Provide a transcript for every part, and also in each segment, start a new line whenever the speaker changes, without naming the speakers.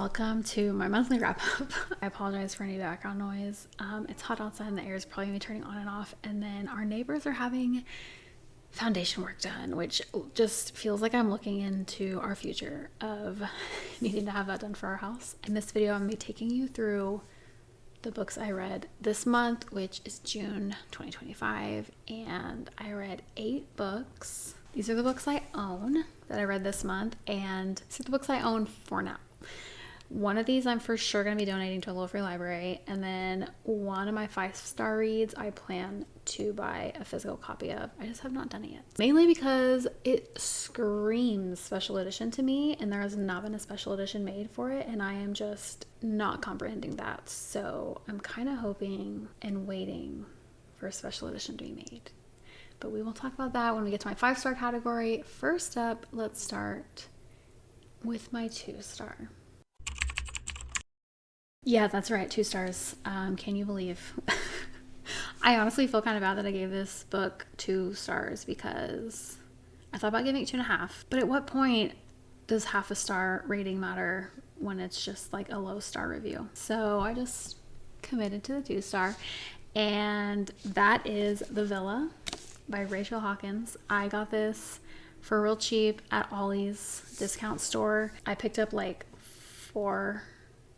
Welcome to my monthly wrap up. I apologize for any background noise. It's hot outside and the air is probably going to be turning on and off. And then our neighbors are having foundation work done, which just feels like I'm looking into our future of needing to have that done for our house. In this video, I'm going to be taking you through the books I read this month, which is June 2025. And I read 8 books. These are the books I own that I read this month, and these are the books I own for now. One of these I'm for sure going to be donating to a local free library, and then one of my 5-star reads I plan to buy a physical copy of. I just have not done it yet. Mainly because it screams special edition to me, and there has not been a special edition made for it, and I am just not comprehending that. So I'm kind of hoping and waiting for a special edition to be made. But we will talk about that when we get to my 5-star category. First up, let's start with my 2-star. Yeah, that's right, 2 stars. Can you believe? I honestly feel kind of bad that I gave this book 2 stars because I thought about giving it 2.5. But at what point does half a star rating matter when it's just like a low star review? So I just committed to the 2-star, and that is The Villa by Rachel Hawkins. I got this for real cheap at Ollie's discount store. I picked up like 4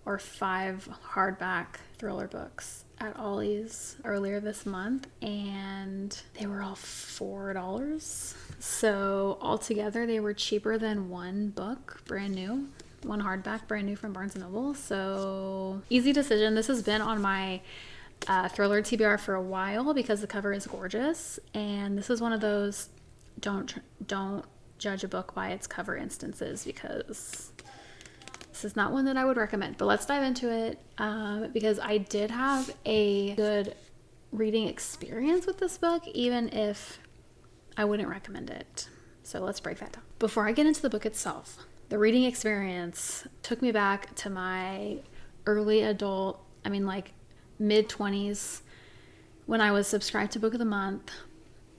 or 5 hardback thriller books at Ollie's earlier this month, and they were all $4. So altogether they were cheaper than one book, brand new, one hardback brand new from Barnes & Noble. So easy decision. This has been on my thriller TBR for a while because the cover is gorgeous, and this is one of those don't judge a book by its cover instances, because this is not one that I would recommend. But let's dive into it because I did have a good reading experience with this book, even if I wouldn't recommend it. So let's break that down. Before I get into the book itself, the reading experience took me back to my early adult, like mid-20s, when I was subscribed to Book of the Month.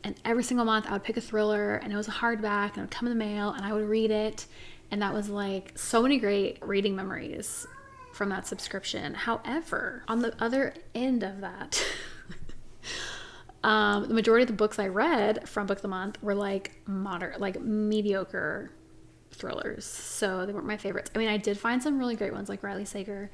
And every single month I would pick a thriller, and it was a hardback, and it would come in the mail, and I would read it. And that was like so many great reading memories from that subscription. However, on the other end of that, the majority of the books I read from Book of the Month were like mediocre thrillers. So they weren't my favorites. I did find some really great ones like Riley Sager.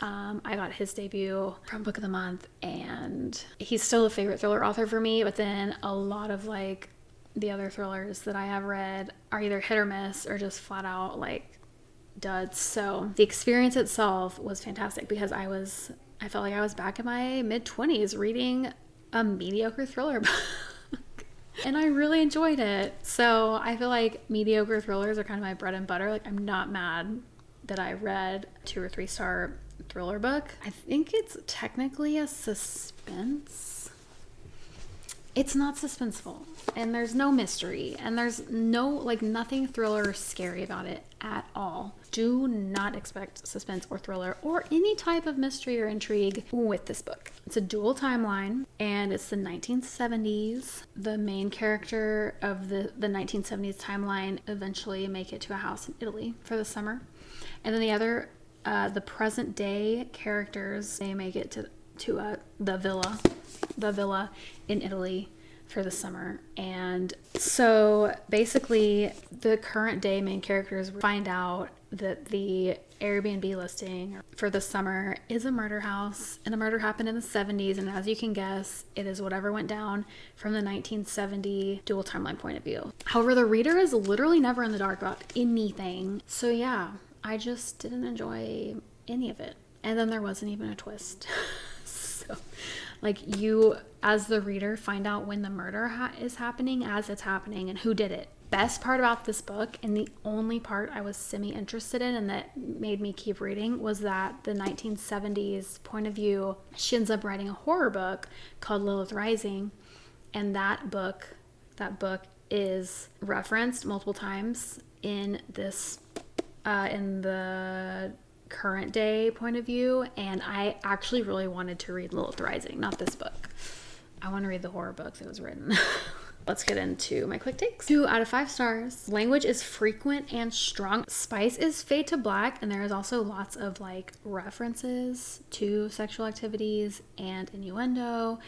I got his debut from Book of the Month, and he's still a favorite thriller author for me. But then a lot of like the other thrillers that I have read are either hit or miss or just flat out like duds. So the experience itself was fantastic because I felt like I was back in my mid-20s reading a mediocre thriller book. And I really enjoyed it. So I feel like mediocre thrillers are kind of my bread and butter. Like, I'm not mad that I read 2 or 3-star thriller book. I think it's technically a suspense. It's not suspenseful, and there's no mystery, and there's nothing thriller or scary about it at all. Do not expect suspense or thriller or any type of mystery or intrigue with this book. It's a dual timeline, and it's the 1970s. The main character of the 1970s timeline eventually make it to a house in Italy for the summer, and then the present day characters, they make it to the villa in Italy for the summer. And so basically the current day main characters find out that the Airbnb listing for the summer is a murder house, and the murder happened in the 70s, and as you can guess, it is whatever went down from the 1970 dual timeline point of view. However, the reader is literally never in the dark about anything. So yeah, I just didn't enjoy any of it. And then there wasn't even a twist. So you as the reader find out when the murder is happening as it's happening and who did it. Best part about this book, and the only part I was semi-interested in and that made me keep reading, was that the 1970s point of view, she ends up writing a horror book called Lilith Rising, and that book is referenced multiple times in this in the current day point of view, and I actually really wanted to read Lilith Rising, not this book. I want to read the horror book that was written. Let's get into my quick takes. 2 out of 5 stars. Language is frequent and strong. Spice is fade to black, and there is also lots of like references to sexual activities and innuendo.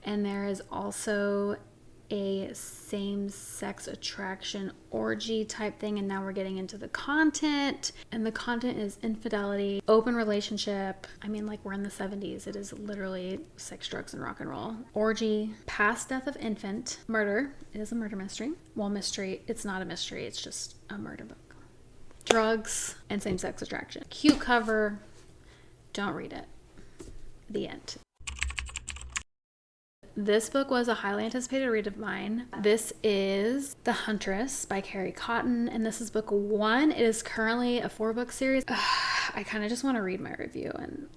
And there is also a same-sex attraction orgy type thing, and now we're getting into the content, and the content is infidelity, open relationship. I mean, like, we're in the 70s. It is literally sex, drugs, and rock and roll. Orgy, past death of infant, murder. It is a murder mystery. Well, mystery, it's not a mystery, it's just a murder book. Drugs and same-sex attraction. Cute cover. Don't read it. The end. This book was a highly anticipated read of mine. This is The Huntress by Carrie Cotton, and this is book 1. It is currently a 4-book series. I kind of just want to read my review, and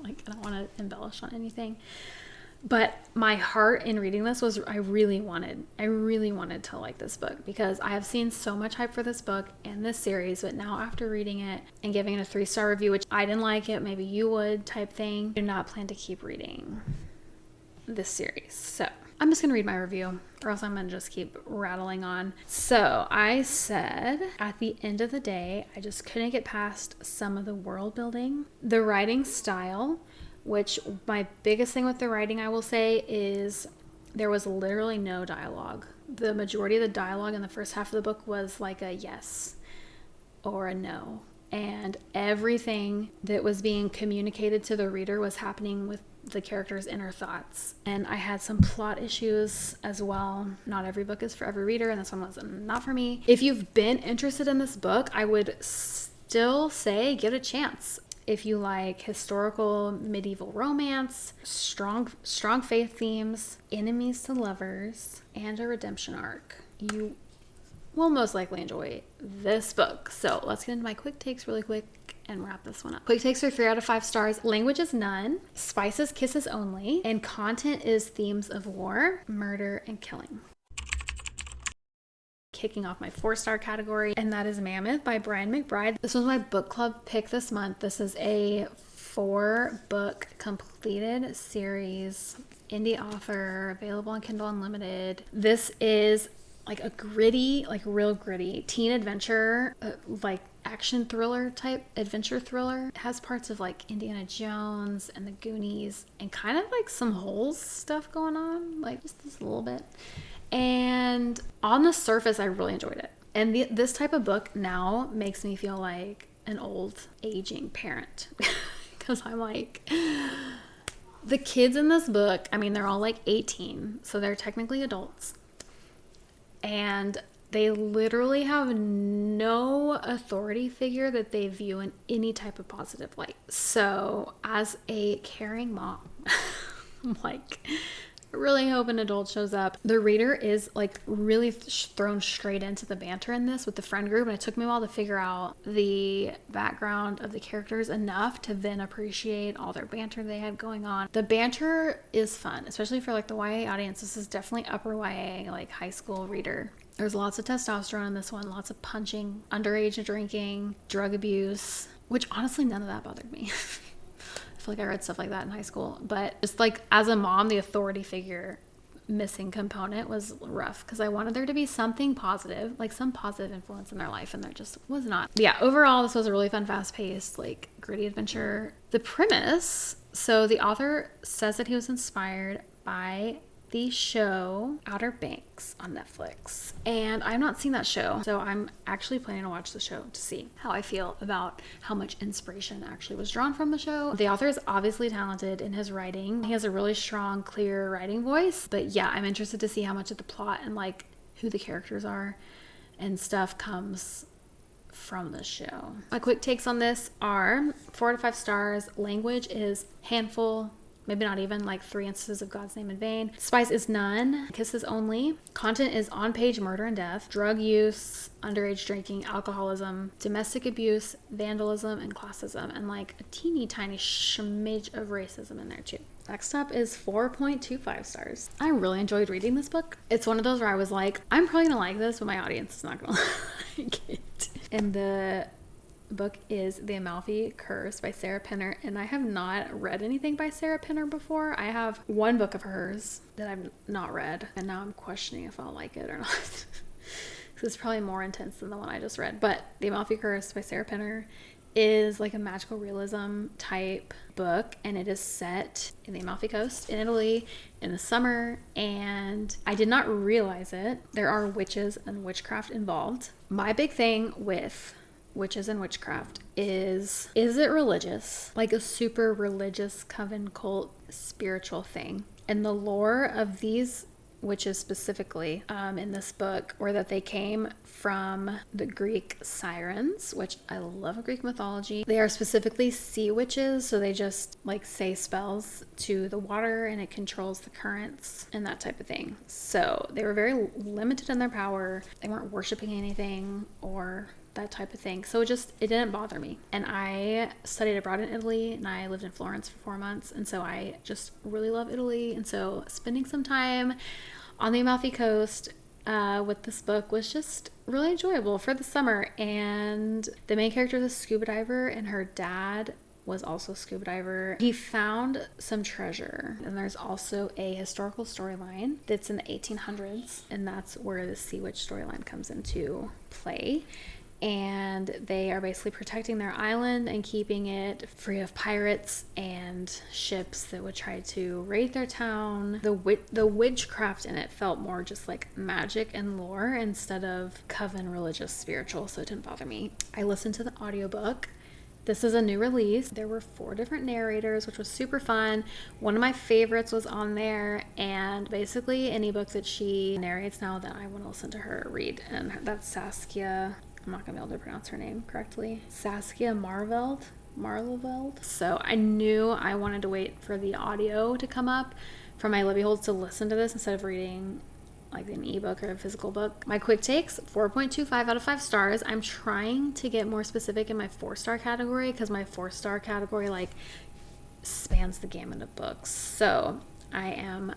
like, I don't want to embellish on anything. But my heart in reading this was I really wanted to like this book, because I have seen so much hype for this book and this series, but now after reading it and giving it a 3-star review, which I didn't like it, maybe you would type thing, I do not plan to keep reading this series. So I'm just gonna read my review, or else I'm gonna just keep rattling on. So I said at the end of the day, I just couldn't get past some of the world building, the writing style, which my biggest thing with the writing, I will say, is there was literally no dialogue. The majority of the dialogue in the first half of the book was like a yes or a no, and everything that was being communicated to the reader was happening with the character's inner thoughts. And I had some plot issues as well. Not every book is for every reader, and this one was not for me. If you've been interested in this book, I would still say give it a chance. If you like historical medieval romance, strong faith themes, enemies to lovers, and a redemption arc, you will most likely enjoy this book. So let's get into my quick takes really quick and wrap this one up. Quick takes are 3 out of 5 stars. Language is none. Spice is kisses only. And content is themes of war, murder, and killing. Kicking off my 4-star category, and that is Mammoth by Brian McBride. This was my book club pick this month. This is a 4-book completed series, indie author, available on Kindle Unlimited. This is like a gritty, like real gritty teen adventure, like action thriller type adventure thriller. It has parts of like Indiana Jones and the Goonies, and kind of like some Holes stuff going on, like just a little bit. And on the surface, I really enjoyed it. And this type of book now makes me feel like an old aging parent, because I'm like, the kids in this book, I mean, they're all like 18, so they're technically adults. And they literally have no authority figure that they view in any type of positive light. So as a caring mom, I'm like really hope an adult shows up. The reader is like really thrown straight into the banter in this with the friend group, and it took me a while to figure out the background of the characters enough to then appreciate all their banter they had going on. The banter is fun, especially for like the YA audience. This is definitely upper YA, like high school reader. There's lots of testosterone in this one, lots of punching, underage drinking, drug abuse, which honestly none of that bothered me. I feel like I read stuff like that in high school, but just like as a mom, the authority figure missing component was rough, because I wanted there to be something positive, like some positive influence in their life, and there just was not. But yeah, overall, this was a really fun, fast-paced, like gritty adventure. The premise, so the author says that he was inspired by the show Outer Banks on Netflix, and I've not seen that show, so I'm actually planning to watch the show to see how I feel about how much inspiration actually was drawn from the show. The author is obviously talented in his writing. He has a really strong, clear writing voice, but yeah, I'm interested to see how much of the plot and like who the characters are and stuff comes from the show. My quick takes on this are 4 out of 5 stars. Language is handful, maybe not even, like 3 instances of God's name in vain. Spice is none. Kisses only. Content is on-page murder and death, drug use, underage drinking, alcoholism, domestic abuse, vandalism, and classism, and like a teeny tiny smidge of racism in there too. Next up is 4.25 stars. I really enjoyed reading this book. It's one of those where I was like, I'm probably gonna like this, but my audience is not gonna like it. And the book is The Amalfi Curse by Sarah Pinner, and I have not read anything by Sarah Pinner before. I have one book of hers that I've not read, and now I'm questioning if I'll like it or not. It's probably more intense than the one I just read. But The Amalfi Curse by Sarah Pinner is like a magical realism type book, and it is set in the Amalfi Coast in Italy in the summer, and I did not realize it. There are witches and witchcraft involved. My big thing with witches and witchcraft is it religious? Like a super religious coven cult spiritual thing? And the lore of these witches specifically in this book were that they came from the Greek sirens, which I love Greek mythology. They are specifically sea witches, so they just like say spells to the water and it controls the currents and that type of thing. So they were very limited in their power. They weren't worshiping anything or that type of thing. So it didn't bother me. And I studied abroad in Italy, and I lived in Florence for 4 months. And so I just really love Italy. And so spending some time on the Amalfi Coast with this book was just really enjoyable for the summer. And the main character is a scuba diver, and her dad was also a scuba diver. He found some treasure, and there's also a historical storyline that's in the 1800s, and that's where the Sea Witch storyline comes into play. And they are basically protecting their island and keeping it free of pirates and ships that would try to raid their town. The witchcraft in it felt more just like magic and lore instead of coven religious spiritual, so it didn't bother me. I listened to the audiobook. This is a new release. There were 4 different narrators, which was super fun. One of my favorites was on there, and basically any book that she narrates now that I want to listen to her read, and that's Saskia. I'm not gonna be able to pronounce her name correctly. Saskia Marveld. So I knew I wanted to wait for the audio to come up for my Libby Holds to listen to this instead of reading like an ebook or a physical book. My quick takes, 4.25 out of 5 stars. I'm trying to get more specific in my 4-star category because my 4-star category like spans the gamut of books. So I am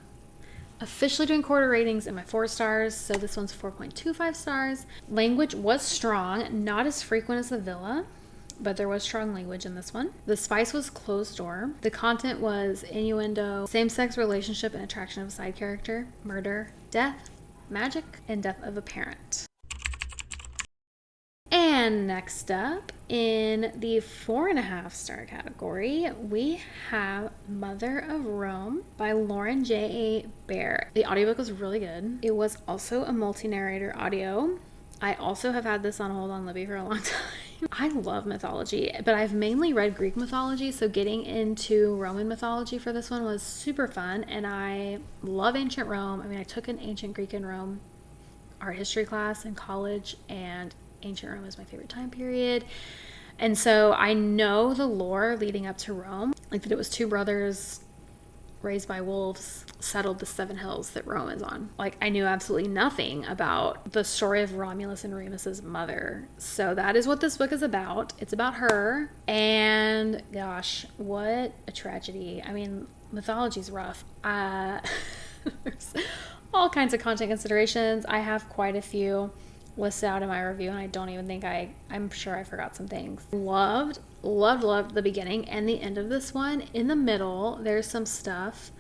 officially doing quarter ratings in my 4 stars, so this one's 4.25 stars. Language was strong, not as frequent as The Villa, but there was strong language in this one. The spice was closed door. The content was innuendo, same-sex relationship and attraction of a side character, murder, death, magic, and death of a parent. And next up, in the 4.5 star category, we have Mother of Rome by Lauren J.A. Baer. The audiobook was really good. It was also a multi-narrator audio. I also have had this on hold on Libby for a long time. I love mythology, but I've mainly read Greek mythology, so getting into Roman mythology for this one was super fun, and I love ancient Rome. I mean, I took an ancient Greek and Rome art history class in college, and ancient Rome is my favorite time period. And so I know the lore leading up to Rome, like that it was 2 brothers raised by wolves settled the 7 hills that Rome is on. Like, I knew absolutely nothing about the story of Romulus and Remus's mother. So that is what this book is about. It's about her, and gosh, what a tragedy. I mean, mythology's rough. There's all kinds of content considerations. I have quite a few listed out in my review, and I don't even think I'm sure I forgot some things. Loved the beginning and the end of this one. In the middle, there's some stuff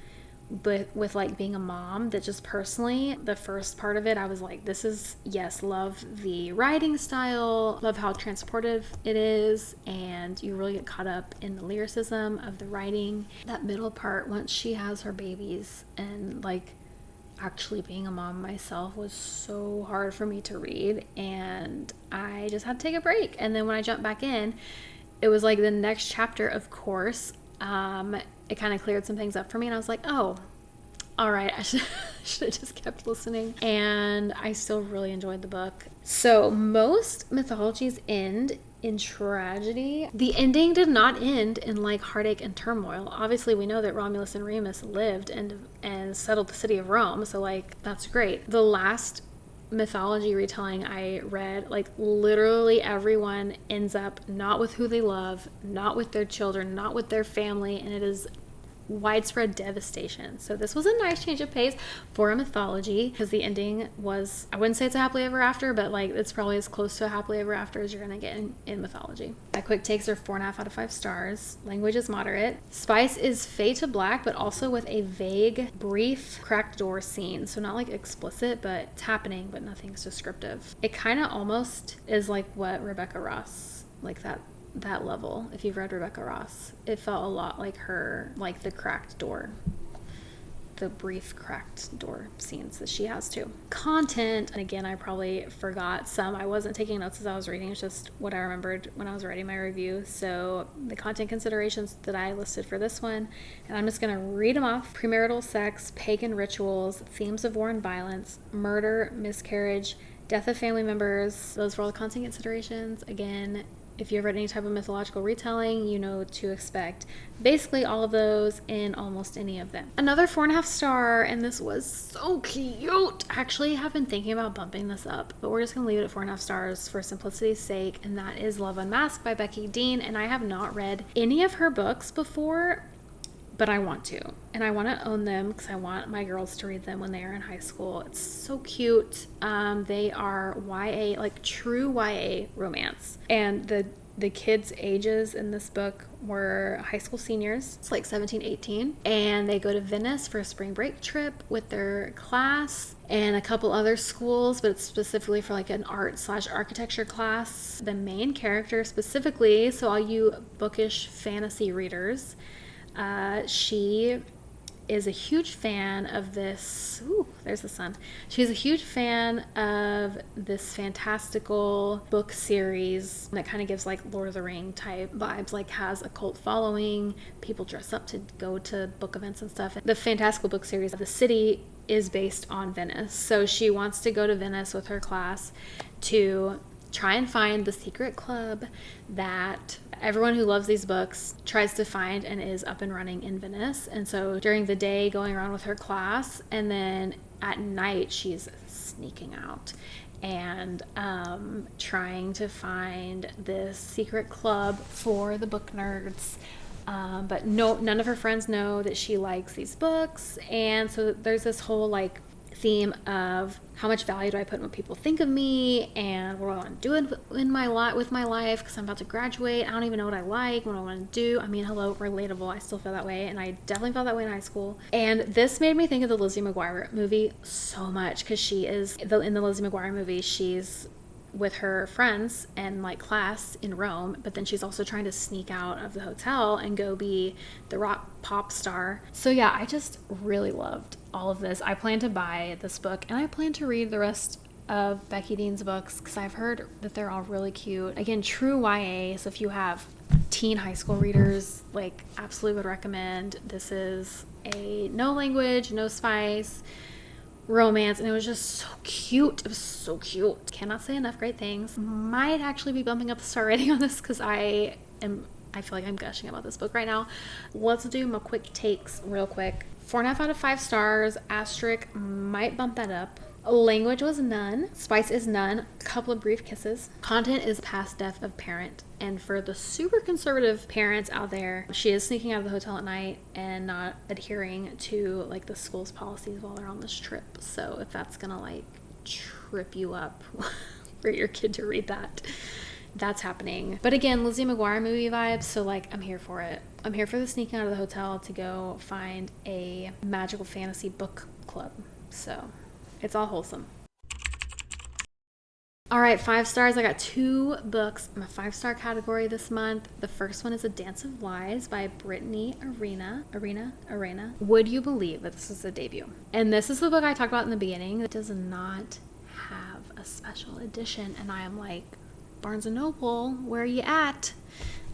but with like being a mom that just personally, the first part of it, I was like, this is, yes, love the writing style, love how transportive it is, and you really get caught up in the lyricism of the writing. That middle part, once she has her babies, and like actually being a mom myself was so hard for me to read, and I just had to take a break. And then when I jumped back in, it was like the next chapter, of course, it kind of cleared some things up for me, and I was like, oh, all right, I should have just kept listening. And I still really enjoyed the book. So most mythologies end in tragedy. The ending did not end in like heartache and turmoil. Obviously, we know that Romulus and Remus lived and settled the city of Rome, so like that's great. The last mythology retelling I read, like literally everyone ends up not with who they love, not with their children, not with their family, and it is widespread devastation. So this was a nice change of pace for a mythology, because the ending was, I wouldn't say it's a happily ever after, but like it's probably as close to a happily ever after as you're gonna get in mythology. My quick takes are 4.5 out of 5 stars. Language is moderate. Spice is fade to black, but also with a vague, brief cracked door scene. So not like explicit, but it's happening, but nothing's descriptive. It kind of almost is like what Rebecca Ross, like that level. If you've read Rebecca Ross, it felt a lot like her, like the cracked door, the brief cracked door scenes that she has too. Content, and again, I probably forgot some. I wasn't taking notes as I was reading. It's just what I remembered when I was writing my review. So the content considerations that I listed for this one, and I'm just going to read them off: premarital sex, pagan rituals, themes of war and violence, murder, miscarriage, death of family members. Those were all the content considerations. Again, if you've read any type of mythological retelling, you know to expect basically all of those in almost any of them. Another 4.5 star, and this was so cute. Actually, I have been thinking about bumping this up, but we're just gonna leave it at 4.5 stars for simplicity's sake, and that is Love Unmasked by Becky Dean. And I have not read any of her books before, but I want to, and I want to own them because I want my girls to read them when they are in high school. It's so cute. They are YA, like true YA romance, and the kids' ages in this book were high school seniors. It's like 17, 18, and they go to Venice for a spring break trip with their class and a couple other schools, but it's specifically for like an art/architecture class. The main character specifically, so all you bookish fantasy readers, she is a huge fan of this. Ooh, there's the sun. She's a huge fan of this fantastical book series that kind of gives like Lord of the Ring type vibes, like has a cult following. People dress up to go to book events and stuff. The fantastical book series, the city is based on Venice. So she wants to go to Venice with her class to try and find the secret club that everyone who loves these books tries to find and is up and running in Venice. And so during the day, going around with her class, and then at night she's sneaking out and trying to find this secret club for the book nerds. But none of her friends know that she likes these books. And so there's this whole like theme of how much value do I put in what people think of me, and what do I want to do with my life, because I'm about to graduate. I don't even know what I like, what I want to do. I mean, hello, relatable. I still feel that way, and I definitely felt that way in high school. And this made me think of the Lizzie McGuire movie so much, because she is in the Lizzie McGuire movie, she's with her friends and like class in Rome, but then she's also trying to sneak out of the hotel and go be the rock pop star. So yeah, I just really loved all of this. I plan to buy this book, and I plan to read the rest of Becky Dean's books because I've heard that they're all really cute. Again, true YA, so if you have teen high school readers, like absolutely would recommend. This is a no language, no spice romance, and it was just so cute. It was so cute. Cannot say enough great things. Might actually be bumping up the star rating on this because I feel like I'm gushing about this book right now. Let's do my quick takes real quick. 4.5 out of 5 stars. Asterisk might bump that up. Language was none. Spice is none. Couple of brief kisses. Content is past death of parent. And for the super conservative parents out there, she is sneaking out of the hotel at night and not adhering to like the school's policies while they're on this trip. So if that's gonna like trip you up for your kid to read that, that's happening. But again, Lizzie McGuire movie vibes, so like I'm here for it. I'm here for the sneaking out of the hotel to go find a magical fantasy book club. So it's all wholesome. All right, 5 stars. I got 2 books in my 5-star category this month. The first one is A Dance of Lies by Brittany Arena. Would you believe that this is a debut? And this is the book I talked about in the beginning. It does not have a special edition, and I am like, Barnes & Noble, where are you at?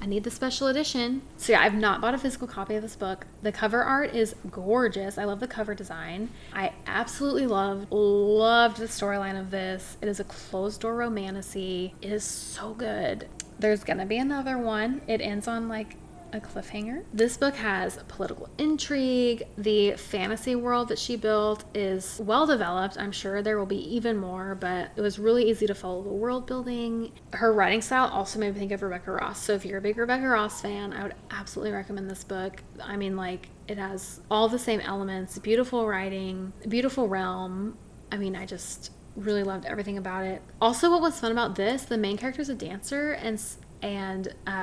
I need the special edition. So yeah, I've not bought a physical copy of this book. The cover art is gorgeous. I love the cover design. I absolutely loved the storyline of this. It is a closed door romantasy. It is so good. There's gonna be another one. It ends on like a cliffhanger. This book has political intrigue. The fantasy world that she built is well developed. I'm sure there will be even more, but it was really easy to follow the world building. Her writing style also made me think of Rebecca Ross. So if you're a big Rebecca Ross fan, I would absolutely recommend this book. I mean, like, it has all the same elements, beautiful writing, beautiful realm. I mean, I just really loved everything about it. Also, what was fun about this, the main character is a dancer, and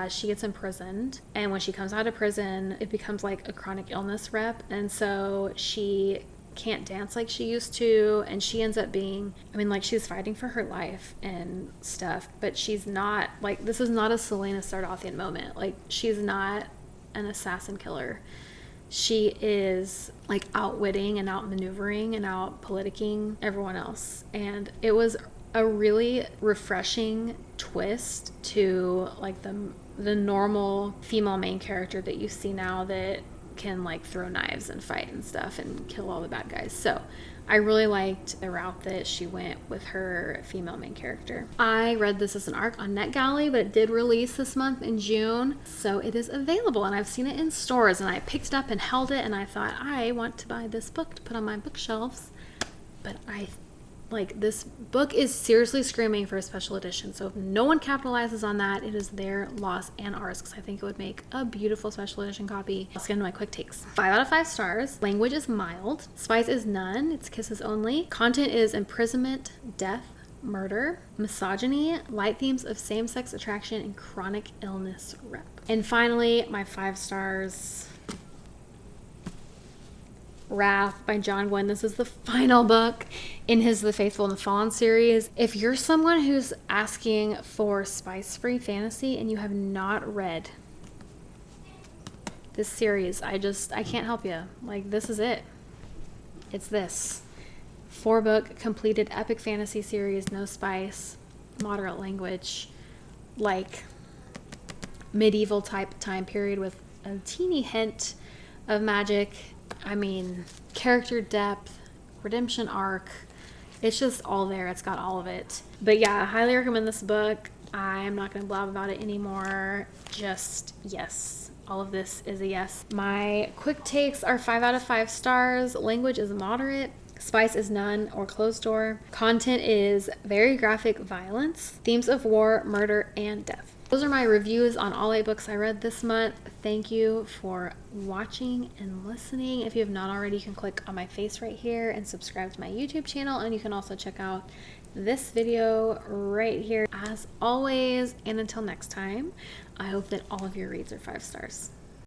she gets imprisoned, and when she comes out of prison it becomes like a chronic illness rep, and so she can't dance like she used to, and she ends up being, I mean, like, she's fighting for her life and stuff, but she's not, like, this is not a Selena Sardothian moment. Like, she's not an assassin killer. She is like outwitting and outmaneuvering and out politicking everyone else, and it was a really refreshing twist to like the normal female main character that you see now that can like throw knives and fight and stuff and kill all the bad guys. So I really liked the route that she went with her female main character. I read this as an ARC on NetGalley, but it did release this month in June, so it is available, and I've seen it in stores, and I picked it up and held it, and I thought, I want to buy this book to put on my bookshelves, but this book is seriously screaming for a special edition. So if no one capitalizes on that, it is their loss and ours, because I think it would make a beautiful special edition copy. Let's get into my quick takes. 5 out of 5 stars. Language is mild. Spice is none. It's kisses only. Content is imprisonment, death, murder, misogyny, light themes of same-sex attraction, and chronic illness rep. And finally, my 5 stars. Wrath by John Gwynne. This is the final book in his The Faithful and the Fallen series. If you're someone who's asking for spice-free fantasy and you have not read this series, I can't help you. Like, this is it. It's this 4-book completed epic fantasy series, no spice, moderate language, like medieval type time period with a teeny hint of magic. I mean, character depth, redemption arc, it's just all there. It's got all of it. But yeah, I highly recommend this book. I'm not going to blab about it anymore. Just yes. All of this is a yes. My quick takes are 5 out of 5 stars. Language is moderate. Spice is none or closed door. Content is very graphic violence. Themes of war, murder, and death. Those are my reviews on all 8 books I read this month. Thank you for watching and listening. If you have not already, you can click on my face right here and subscribe to my YouTube channel. And you can also check out this video right here. As always, and until next time, I hope that all of your reads are 5 stars.